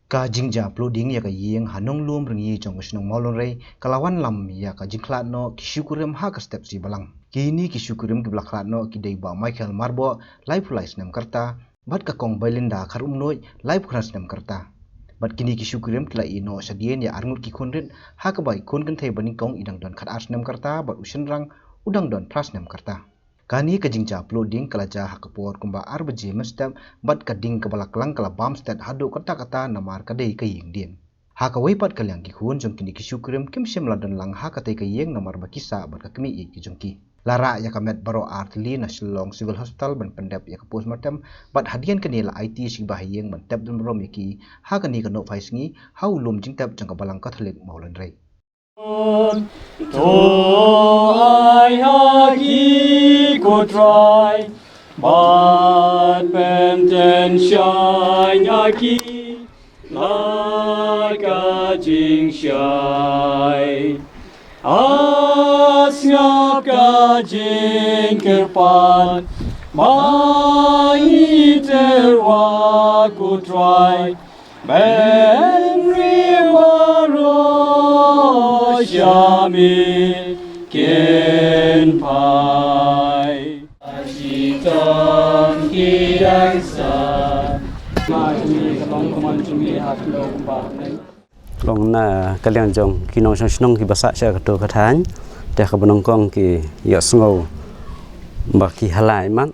Ka jingja ploding ya ka yeng hanong lum ringi jong snong molon rei kalawan lam ya ka jingklat no kisukurim ha ka step si balang kini kisukurim ki blaklat no ki dei ba Michael Marbo life lies nem karta bat ka kong Belinda kharum noi life khras nem karta bat kini kisukurim kila ino sadien ya arngut ki khonrit ha ka bai khon kan thei bani kong idang don khat ars nem karta bat usin rang udang don pras nem karta kani ka jingja ploding kalaja hakapor kumba arbaje mestep bat kading kabalak lang kala bam stat hadu kata namar kadei kayeng din haka weipat kalyang ki khun jong kini kisukurim kim sim ladon lang haka tei kayeng namar bakisa bat kakmi i ki jongki lara ya kamet baro artli na Shillong civil hospital ban pendep ya ka postmortem bat hadian kani la IT si bahayeng ban tep dun rom yaki haka ni ka no faisngi hau lum jing tep jong kabalang katolik maulan rei to I hagi ko try but bent and shine yaki like a jing shine asngap ka jing kerpan mai terwa ko try ben Yami ken pai Ashitong kidang sa Mari kalong kuman cumi hati lo kumbang Long na kalian jong kinong snong ki basak sya kato kathan te ka benongkong ki yo sngo baki halai man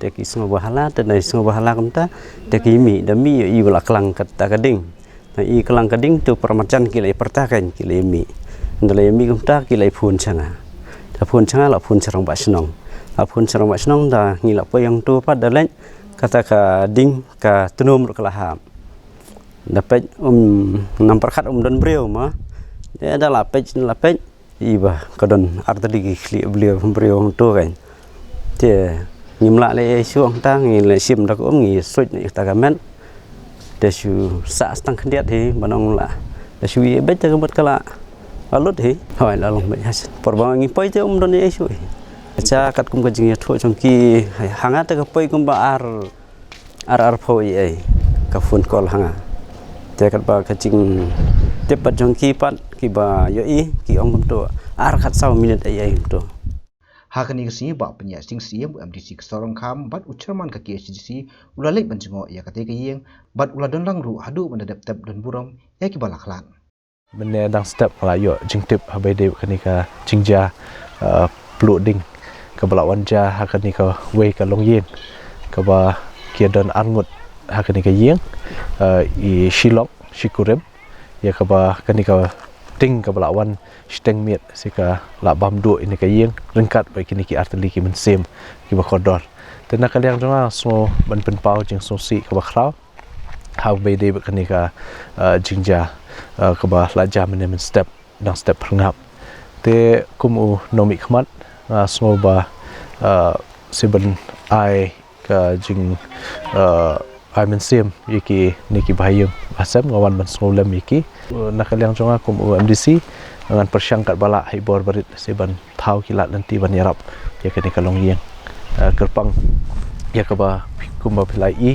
te ki sngo bahala te nai sngo bahala kamta te ki mi da mi i wala klang kata kading na i klang kading tu permacan ki lai pertakan ki lai mi ndalai mi kamta ki lai phun changa ta phun changa la phun charang ba snong a phun charang ba snong da ngi la poyang tu pa da len kata ka ding ka tunum ro kala ham dapat namperkat don beliau mah dia ada lapej iba kadon artadi kli beliau beliau tu kan dia ngimla le suang tang le sim dak ngi suit ni tagamen de su sa stang khendiat hi banong la de su ye bet ka bat kala alut hi hoi la long bet has porbang ngi poi te don ye su cha kat kum ka jing tho chong ki hanga ta ka poi kum ba ar phoi ai ka phun kol hanga jagat ba kacing tepat jong kipat kiba yoi ki ong to ar khat saw minute ai to hakani kasi ba penya sing CM MDC sorong kham bat uchairman ka KCC ulalek banjingo ya kate kayeng bat uladon lang ru hadu mandadap tap don buram ya ki balaklan benne dang step la yo jingtip habai de kani ka jingja ploding ka balawan ja hakani ka we ka longyin ka ba kiadon arngut hakani ka yeng i Shillong Shikurim ya ka ba kani ka ting ka balawan steng miet sika la bam do ini ka yeng rengkat ba kini ki arteli ki mensem ki ba kodor tena kaliang jonga so ban pen pau jing so si ka ba khrau how be de kani ka jingja ka ba la jam ne men step dang step prangap te kumu nomi khmat so ba seben ai ka jing ai mensem yiki niki bahayung asam ngawan man sngolem yiki nakaliang jonga kum MDC ngan persyangkat bala hibor barit seban thau kilat nanti ban yarap ya kini kalong yeng kerpang ya kaba kumba pilai i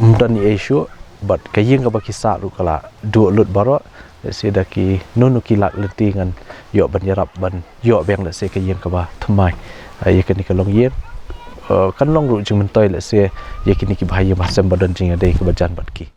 mdan ni issue but kayeng kaba kisah ru kala du lut baro sedaki nunu kilat nanti ngan yo ban yarap ban yo beng la se kayeng kaba thamai ya kini kalong yeng kan long ru jing mentoi la se yakini ki bahaya masam badan jing adai ke bajan batki